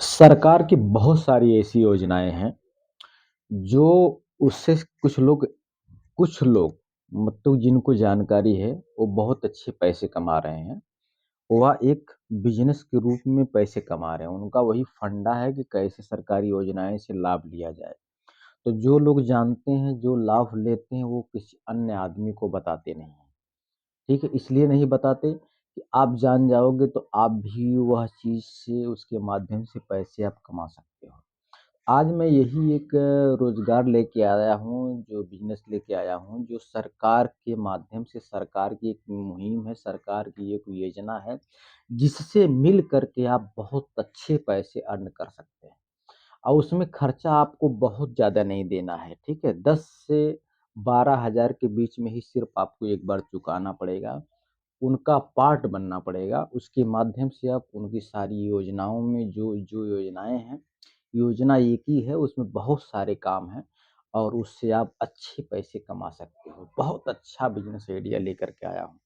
सरकार की बहुत सारी ऐसी योजनाएँ हैं, जो उससे कुछ लोग मतलब जिनको जानकारी है, वो बहुत अच्छे पैसे कमा रहे हैं। वह एक बिज़नेस के रूप में पैसे कमा रहे हैं। उनका वही फंडा है कि कैसे सरकारी योजनाएँ से लाभ लिया जाए। तो जो लोग जानते हैं, जो लाभ लेते हैं, वो किसी अन्य आदमी को बताते नहीं हैं। ठीक है? इसलिए नहीं बताते कि आप जान जाओगे तो आप भी वह चीज़ से उसके माध्यम से पैसे आप कमा सकते हो। आज मैं यही एक रोज़गार लेके आया हूँ, जो बिज़नेस लेके आया हूँ, जो सरकार के माध्यम से सरकार की एक मुहिम है, सरकार की एक योजना है, जिससे मिल कर के आप बहुत अच्छे पैसे अर्न कर सकते हैं। और उसमें खर्चा आपको बहुत ज़्यादा नहीं देना है, ठीक है? 10 से 12,000 के बीच में ही सिर्फ़ आपको एक बार चुकाना पड़ेगा। उनका पार्ट बनना पड़ेगा, उसके माध्यम से आप उनकी सारी योजनाओं में जो जो योजनाएँ हैं, योजना एक ही है, उसमें बहुत सारे काम हैं और उससे आप अच्छे पैसे कमा सकते हो। बहुत अच्छा बिज़नेस आइडिया लेकर के आया हूँ।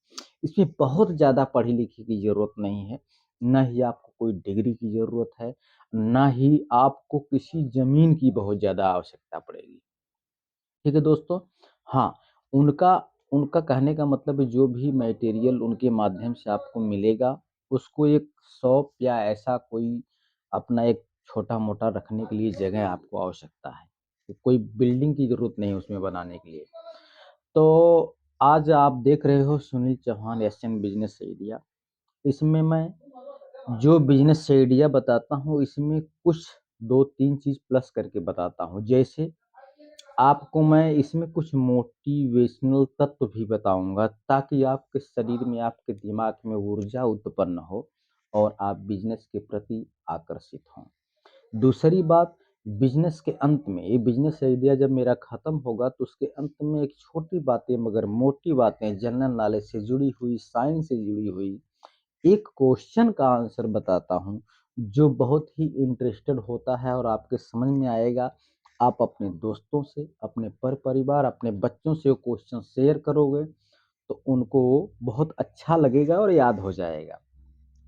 इसमें बहुत ज़्यादा पढ़े-लिखे की ज़रूरत नहीं है, ना ही आपको कोई डिग्री की ज़रूरत है, ना ही आपको किसी ज़मीन की बहुत ज़्यादा आवश्यकता पड़ेगी। ठीक है दोस्तों? हाँ, उनका उनका कहने का मतलब है जो भी मटेरियल उनके माध्यम से आपको मिलेगा, उसको एक शॉप या ऐसा कोई अपना एक छोटा-मोटा रखने के लिए जगह आपको आवश्यकता है। तो कोई बिल्डिंग की ज़रूरत नहीं है उसमें बनाने के लिए। तो आज आप देख रहे हो Sunil Chauhan Asian business idea. इसमें मैं जो बिज़नेस आइडिया बताता हूँ, इसमें कुछ 2-3 चीज़ प्लस करके बताता हूँ। जैसे आपको मैं इसमें कुछ मोटिवेशनल तत्व भी बताऊँगा ताकि आपके शरीर में, आपके दिमाग में ऊर्जा उत्पन्न हो और आप बिज़नेस के प्रति आकर्षित हों। दूसरी बात, बिज़नेस के अंत में, ये बिज़नेस आइडिया जब मेरा खत्म होगा तो उसके अंत में एक छोटी बातें मगर मोटी बातें जनरल नॉलेज से जुड़ी हुई, साइंस से जुड़ी हुई एक क्वेश्चन का आंसर बताता हूँ, जो बहुत ही इंटरेस्टेड होता है और आपके समझ में आएगा। आप अपने दोस्तों से, अपने परिवार, अपने बच्चों से वो क्वेश्चन शेयर करोगे, तो उनको बहुत अच्छा लगेगा और याद हो जाएगा।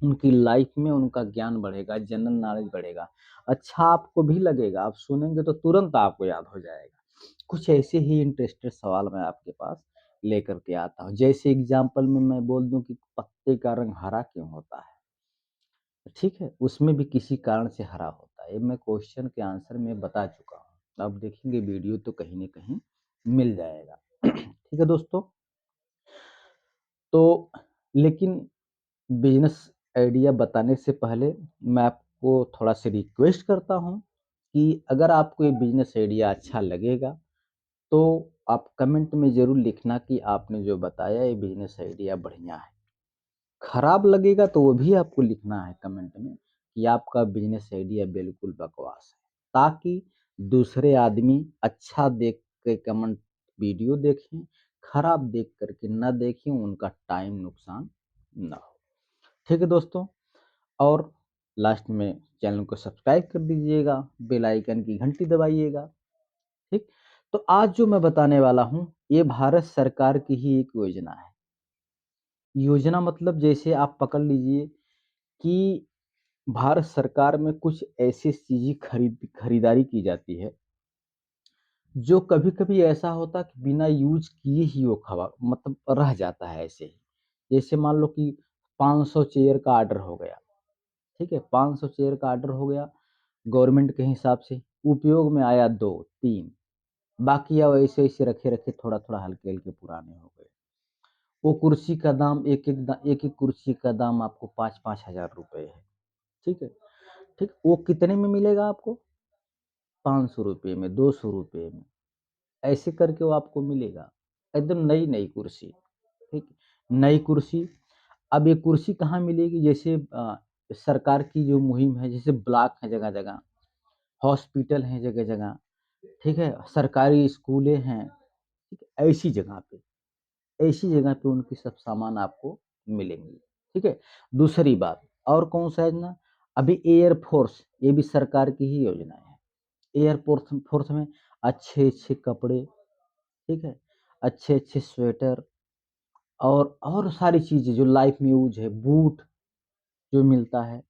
उनकी लाइफ में उनका ज्ञान बढ़ेगा, जनरल नॉलेज बढ़ेगा। अच्छा आपको भी लगेगा, आप सुनेंगे तो तुरंत आपको याद हो जाएगा। कुछ ऐसे ही इंटरेस्टेड सवाल मैं आपके पास लेकर के आता हूँ। जैसे एग्ज़ाम्पल में मैं बोल दूँ कि पत्ते का रंग हरा क्यों होता है? ठीक है? उसमें भी किसी कारण से हरा होता है। ये मैं क्वेश्चन के आंसर में बता चुका हूँ। आप देखेंगे वीडियो तो कहीं न कहीं मिल जाएगा। ठीक है दोस्तों? तो लेकिन बिज़नेस आइडिया बताने से पहले मैं आपको थोड़ा-सा रिक्वेस्ट करता हूँ कि अगर आपको ये बिज़नेस आइडिया अच्छा लगेगा, तो आप कमेंट में ज़रूर लिखना कि आपने जो बताया ये बिज़नेस आइडिया बढ़िया है। खराब लगेगा तो वो भी आपको लिखना है कमेंट में कि आपका बिज़नेस आइडिया बिल्कुल बकवास है। ताकि दूसरे आदमी अच्छा देख के कमेंट वीडियो देखें, खराब देख कर के ना देखें, उनका टाइम नुकसान ना हो। ठीक है दोस्तों? और लास्ट में चैनल को सब्सक्राइब कर दीजिएगा, बेल आइकन की घंटी दबाइएगा, ठीक? तो आज जो मैं बताने वाला हूँ, ये भारत सरकार की ही एक योजना है। योजना मतलब जैसे आप पकड़ लीजिए कि भारत सरकार में कुछ ऐसी चीज़ें खरीदारी की जाती है, जो कभी-कभी ऐसा होता है कि बिना यूज़ किए ही वो खवा मतलब रह जाता है ऐसे ही। जैसे मान लो कि 500 चेयर का ऑर्डर हो गया, ठीक है? 500 चेयर का ऑर्डर हो गया गवर्नमेंट के हिसाब से, उपयोग में आया 2, 3 बाकी अब ऐसे-ऐसे रखे-रखे थोड़ा-थोड़ा हल्के-हल्के पुराने हो गए। वो कुर्सी का दाम एक-एक कुर्सी का दाम आपको 5-5 हज़ार रुपए है, ठीक है? ठीक, वो कितने में मिलेगा आपको? ₹500 में, ₹200 में, ऐसे करके वो आपको मिलेगा। एकदम नई-नई कुर्सी, ठीक? नई कुर्सी, अब ये कुर्सी कहाँ मिलेगी? जैसे सरकार की जो मुहिम है, जैसे ब्लॉक है जगह-जगह, हॉस्पिटल हैं जगह-जगह, ठीक है? सरकारी स्कूलें हैं, ठीक है? ऐसी जगह पे उनकी सब सामान आपको मिलेंगी, ठीक है? दूसरी बात और कौन-सा योजना? अभी एयर फ़ोर्स, ये भी सरकार की ही योजना है। एयर फ़ोर्स फ़ोर्स में अच्छे-अच्छे कपड़े, ठीक है? अच्छे-अच्छे स्वेटर और सारी चीज़ें जो लाइफ़ में यूज़ है, बूट जो मिलता है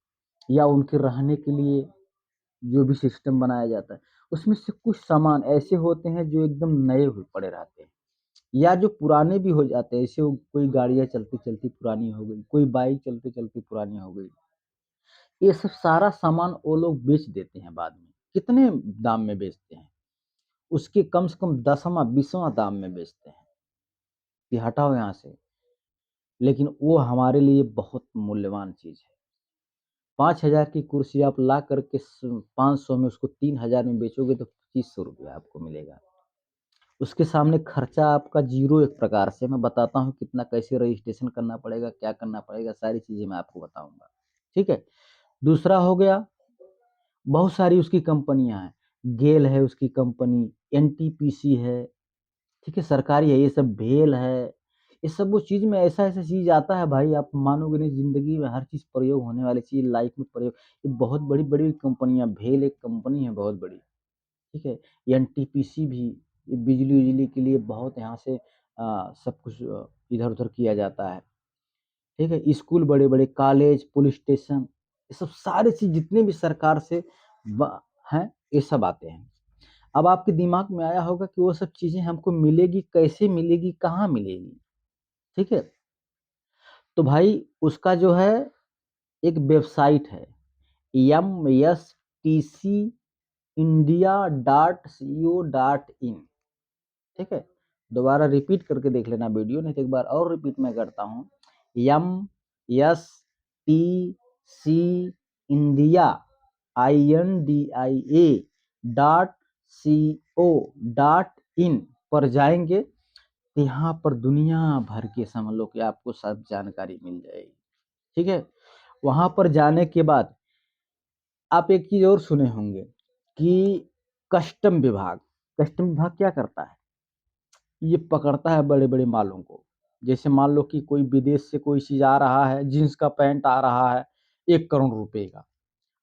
या उनके रहने के लिए, जो भी सिस्टम बनाया जाता है, उसमें से कुछ सामान ऐसे होते हैं जो एकदम नए हुए पड़े रहते हैं, या जो पुराने भी हो जाते हैं, जैसे कोई गाड़ियाँ चलती-चलती पुरानी हो गई, कोई बाइक चलते-चलते पुरानी हो गई। ये सब सारा सामान वो लोग बेच देते हैं बाद में। कितने दाम में बेचते हैं? उसके कम से कम 10वाँ 20वाँ दाम में बेचते हैं कि हटाओ यहाँ से। लेकिन वो हमारे लिए बहुत मूल्यवान चीज़ है। 5,000 की कुर्सी आप ला कर के 500 में उसको 3,000 में बेचोगे तो ₹2500 आपको मिलेगा। उसके सामने खर्चा आपका ज़ीरो एक प्रकार से। मैं बताता हूँ कितना कैसे रजिस्ट्रेशन करना पड़ेगा, क्या करना पड़ेगा, सारी चीज़ें मैं आपको बताऊँगा। ठीक है? दूसरा हो गया, बहुत सारी उसकी कंपनियाँ हैं। गेल है उसकी कंपनी, एनटीपीसी है, ठीक है? सरकारी है, ये सब भेल है। ये सब वो चीज़ में ऐसा-ऐसा चीज़ आता है भाई, आप मानोगे नहीं, ज़िंदगी में हर चीज़ प्रयोग होने वाली चीज़ लाइफ़ में प्रयोग। ये बहुत बड़ी-बड़ी कंपनियाँ, भेल एक कंपनी है बहुत बड़ी। ठीक है? एनटीपीसी भी ये बिजली-विजली के लिए बहुत यहाँ से सब कुछ इधर-उधर किया जाता है। ठीक है? स्कूल बड़े-बड़े, कॉलेज, पुलिस स्टेशन, ये सब सारी चीज़ जितने भी सरकार से ब हैं, ये सब आते हैं। अब आपके दिमाग में आया होगा कि वो सब चीज़ें हमको मिलेगी, कैसे मिलेगी, कहाँ मिलेगी? ठीक है? तो भाई उसका जो है एक वेबसाइट है, MSTC India.co.in, ठीक है? दोबारा रिपीट करके देख लेना वीडियो, नहीं तो एक बार और रिपीट मैं करता हूँ। MSTC India INDIA dot CO.in पर जाएँगे, तो यहाँ पर दुनिया भर के समझ लो कि आपको सब जानकारी मिल जाएगी। ठीक है? वहाँ पर जाने के बाद आप एक चीज़ और सुने होंगे कि कस्टम विभाग क्या करता है? ये पकड़ता है बड़े-बड़े मालों को। जैसे मान लो कि कोई विदेश से कोई चीज़ आ रहा है, जीन्स का पैंट आ रहा है 1 करोड़ रुपए का।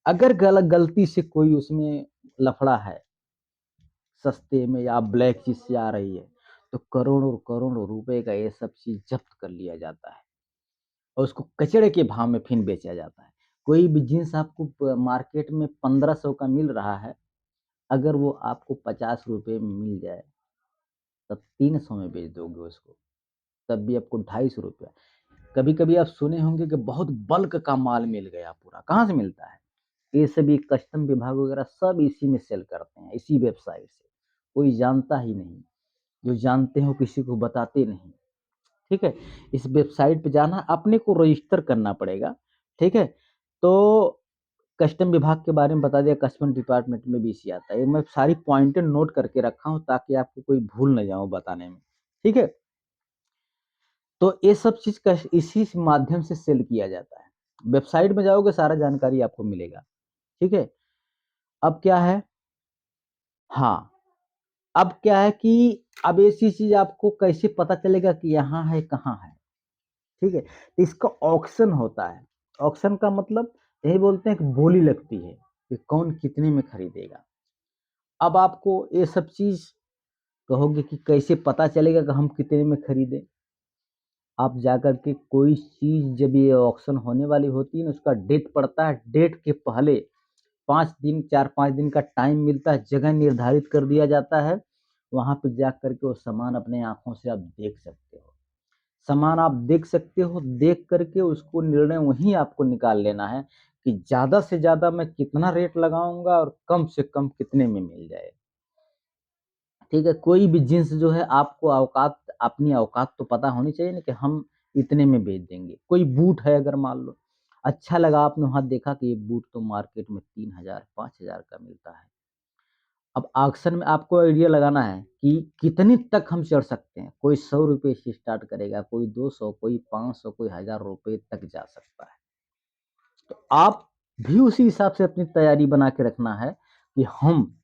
अगर गलती से कोई उसमें लफड़ा है, सस्ते में या ब्लैक चीज़ से आ रही है, तो करोड़ों-करोड़ों रुपए का ये सब चीज़ ज़ब्त कर लिया जाता है और उसको कचड़े के भाव में फिर बेचा जाता है। कोई भी जीन्स आपको मार्केट में 1500 का मिल रहा है, अगर वो आपको ₹50 में मिल जाए, तब 300 में बेच दोगे उसको, तब भी आपको ₹250। कभी-कभी आप सुने होंगे कि बहुत बल्क का माल मिल गया पूरा, कहाँ से मिलता है? ये सभी कस्टम विभाग वगैरह सब इसी में सेल करते हैं, इसी वेबसाइट से। कोई जानता ही नहीं, जो जानते हैं वो किसी को बताते नहीं, ठीक है? इस वेबसाइट पे जाना, अपने को रजिस्टर करना पड़ेगा, ठीक है? तो कस्टम विभाग के बारे में बता दिया, कस्टम डिपार्टमेंट में बीसी आता है। ये मैं सारी पॉइंटें नोट करके रखा हूँ ताकि आपको कोई भूल ना जाऊँ बताने में, ठीक है? तो ये सब चीज़ का इसी माध्यम से सेल किया जाता है। वेबसाइट में जाओगे सारा जानकारी आपको मिलेगा, ठीक है? अब क्या है, हाँ, अब क्या है कि अब ऐसी चीज़ आपको कैसे पता चलेगा कि यहाँ है, कहाँ है, ठीक है? तो इसका ऑक्शन होता है। ऑक्शन का मतलब यही बोलते हैं कि बोली लगती है कि कौन कितने में खरीदेगा। अब आपको ये सब चीज़ कहोगे कि कैसे पता चलेगा कि हम कितने में खरीदें? आप जाकर के कोई चीज़ जब ये ऑक्शन होने वाली होती है ना, उसका डेट पड़ता है, डेट के पहले 5 दिन 4-5 दिन का टाइम मिलता है, जगह निर्धारित कर दिया जाता है, वहाँ पे जा कर के वो सामान अपने आँखों से आप देख सकते हो। सामान आप देख सकते हो, देख कर के उसको निर्णय वहीं आपको निकाल लेना है कि ज़्यादा से ज़्यादा मैं कितना रेट लगाऊँगा और कम से कम कितने में मिल जाए। ठीक है? कोई भी जीन्स जो है आपको अपनी औकात तो पता होनी चाहिए ना कि हम इतने में बेच देंगे। कोई बूट है अगर मान लो, अच्छा लगा आपने वहाँ देखा कि ये बूट तो मार्केट में 3000 5000 का मिलता है। अब ऑक्शन में आपको आइडिया लगाना है कि कितने तक हम चढ़ सकते हैं। कोई ₹100 से स्टार्ट करेगा, कोई 200, कोई 500, कोई ₹1000 तक जा सकता है। तो आप भी उसी हिसाब से अपनी तैयारी बना के रखना है कि हम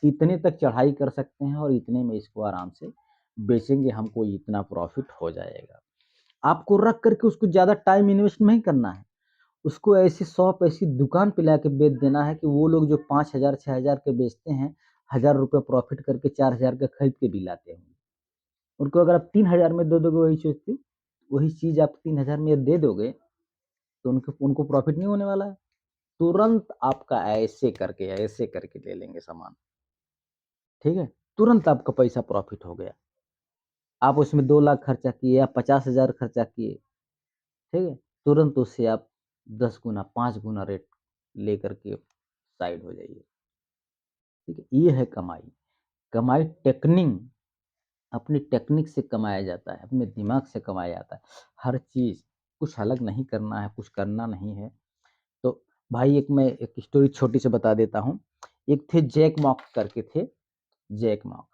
इतने तक चढ़ाई कर सकते हैं और इतने में इसको आराम से बेचेंगे, हमको इतना प्रॉफ़िट हो जाएगा। आपको रख कर के उसको ज़्यादा टाइम इन्वेस्ट नहीं करना है। उसको ऐसी शॉप, ऐसी दुकान पे लाके बेच देना है कि वो लोग जो 5000 6000 के बेचते हैं, ₹1000 प्रॉफ़िट करके 4000 का खरीद के भी लाते होंगे। उनको अगर आप 3000 में दे दोगे वही चीज़ आप 3000 में दे दोगे, तो उनको उनको प्रॉफ़िट नहीं होने वाला है। तुरंत आपका ऐसे करके ले लेंगे सामान, ठीक है? तुरंत आपका पैसा प्रॉफ़िट हो गया। आप उसमें 2 लाख खर्चा किए या 50,000 खर्चा किए, ठीक है? तुरंत उससे आप 10 गुना, 5 गुना रेट लेकर के साइड हो जाइए, ठीक है? ये है कमाई। कमाई अपनी टेक्निक से कमाया जाता है, अपने दिमाग से कमाया जाता है। हर चीज़ कुछ अलग नहीं करना है, कुछ करना नहीं है। तो भाई एक स्टोरी छोटी सी बता देता हूँ। एक थे जैक मा करके थे, जैक मा,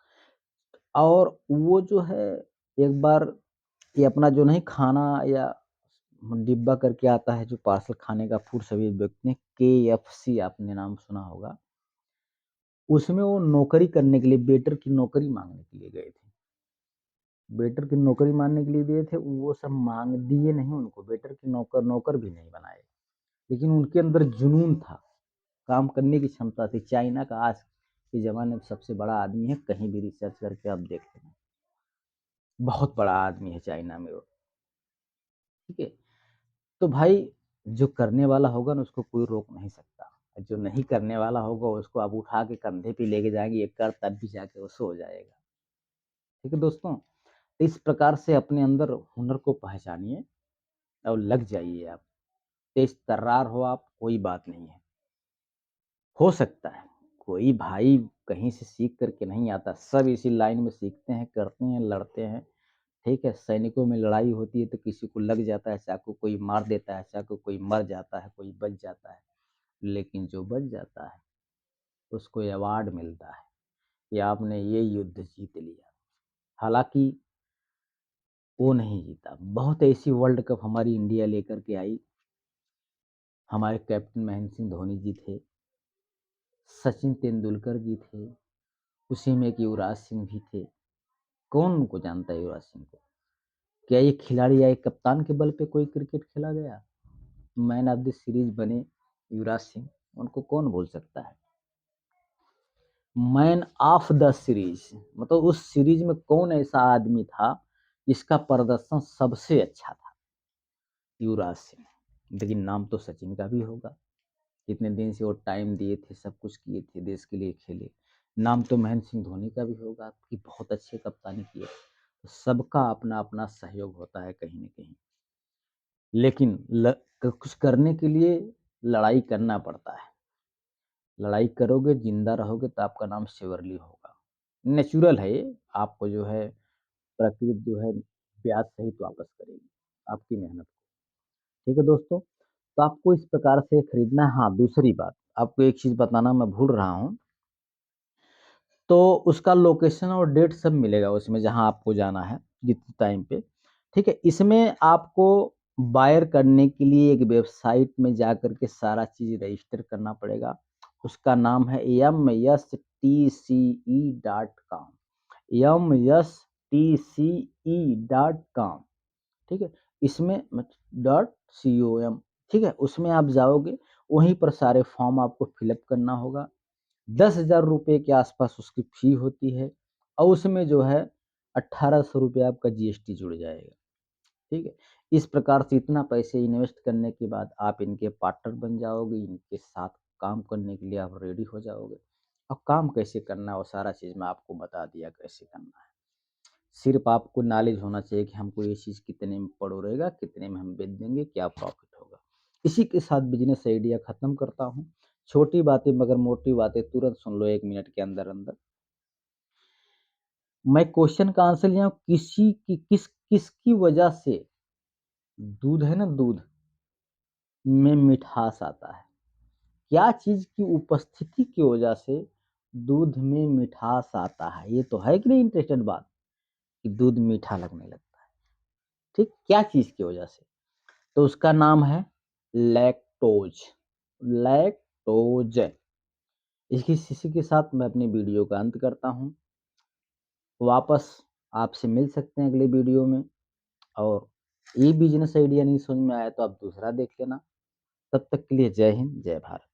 और वो जो है एक बार ये अपना जो नहीं खाना या डिब्बा करके आता है जो पार्सल खाने का फूड सर्विस देखते हैं, केएफसी आपने नाम सुना होगा। उसमें वो नौकरी करने के लिए वेटर की नौकरी माँगने के लिए गए थे। वेटर की नौकरी माँगने के लिए दिए थे, वो सब माँग दिए नहीं उनको, वेटर की नौकर भी नहीं बनाए। लेकिन उनके अंदर जुनून था, काम करने की क्षमता थी। चाइना का आज के ज़माने में सबसे बड़ा आदमी है, कहीं भी रिसर्च करके आप देख लेना। बहुत बड़ा आदमी है चाइना में वो, ठीक है? तो भाई जो करने वाला होगा ना उसको कोई रोक नहीं सकता। जो नहीं करने वाला होगा उसको आप उठा के कंधे पे लेके जाएँगे, ये कर तब भी जाके वो सो जाएगा। ठीक है दोस्तों? इस प्रकार से अपने अंदर हुनर को पहचानिए और लग जाइए आप। तेज तर्रार हो आप, कोई बात नहीं है। हो सकता है, कोई भाई कहीं से सीख कर के नहीं आता, सब इसी लाइन में सीखते हैं, करते हैं, लड़ते हैं, ठीक है? सैनिकों में लड़ाई होती है तो किसी को लग जाता है चाकू, कोई मार देता है चाकू, कोई मर जाता है, कोई बच जाता है। लेकिन जो बच जाता है, उसको अवार्ड मिलता है कि आपने ये युद्ध जीत लिया। हालाँकि वो नहीं जीता। बहुत ऐसी वर्ल्ड कप हमारी इंडिया लेकर के आई। हमारे कैप्टन महेंद्र सिंह धोनी जी थे, सचिन तेंदुलकर जी थे, उसी में एक युवराज सिंह भी थे। कौन उनको जानता है युवराज सिंह को? क्या ये खिलाड़ी या एक कप्तान के बल पे कोई क्रिकेट खेला गया? मैन ऑफ द सीरीज बने युवराज सिंह, उनको कौन भूल सकता है? मैन ऑफ द सीरीज मतलब उस सीरीज में कौन ऐसा आदमी था जिसका प्रदर्शन सबसे अच्छा था? युवराज सिंह। लेकिन नाम तो सचिन का भी होगा, कितने दिन से वो टाइम दिए थे, सब कुछ किए थे, देश के लिए खेले। नाम तो महेंद्र सिंह धोनी का भी होगा कि बहुत अच्छे कप्तानी किए। तो सबका अपना-अपना सहयोग होता है कहीं न कहीं। लेकिन कुछ करने के लिए लड़ाई करना पड़ता है। लड़ाई करोगे, ज़िंदा रहोगे तो आपका नाम शिवरली होगा। नेचुरल है ये, आपको जो है प्रकृति जो है ब्याज सहित वापस करेगी, आपकी मेहनत को। ठीक है दोस्तों? तो आपको इस प्रकार से खरीदना है। हाँ, दूसरी बात, आपको एक चीज़ बताना मैं भूल रहा हूँ, तो उसका लोकेशन और डेट सब मिलेगा उसमें जहाँ आपको जाना है, जिस टाइम पे, ठीक है? इसमें आपको बायर करने के लिए एक वेबसाइट में जाकर के सारा चीज़ रजिस्टर करना पड़ेगा। उसका नाम है mstce.com, mstce.com, ठीक है? इसमें .com, ठीक है? उसमें आप जाओगे, वहीं पर सारे फॉर्म आपको फिल अप करना होगा। 10,000 रुपए के आसपास उसकी फ़ी होती है और उसमें जो है 1800 रुपए आपका जीएसटी जुड़ जाएगा, ठीक है? इस प्रकार से इतना पैसे इन्वेस्ट करने के बाद आप इनके पार्टनर बन जाओगे, इनके साथ काम करने के लिए आप रेडी हो जाओगे। अब काम कैसे करना है वो सारा चीज़ मैं आपको बता दिया कैसे करना है। सिर्फ़ आपको नॉलेज होना चाहिए कि हमको ये चीज़ कितने में पड़ेगा, कितने में हम बेच देंगे, क्या प्रॉफ़िट होगा। इसी के साथ बिज़नेस आइडिया ख़त्म करता हूँ। छोटी बातें मगर मोटी बातें तुरंत सुन लो 1 मिनट के अंदर-अंदर। मैं क्वेश्चन का आंसर लिया हूँ, किसकी वजह से दूध है ना दूध में मिठास आता है? क्या चीज़ की उपस्थिति की वजह से दूध में मिठास आता है? ये तो है कि नहीं इंटरेस्टेड बात कि दूध मीठा लगने लगता है, ठीक? क्या चीज़ की वजह से? तो उसका नाम है लैक्टोज़, लैक्टोज़। इसी के साथ मैं अपनी वीडियो का अंत करता हूँ। वापस आपसे मिल सकते हैं अगले वीडियो में, और ये बिज़नेस आइडिया नहीं समझ में आया तो आप दूसरा देख लेना। तब तक के लिए जय हिंद, जय भारत।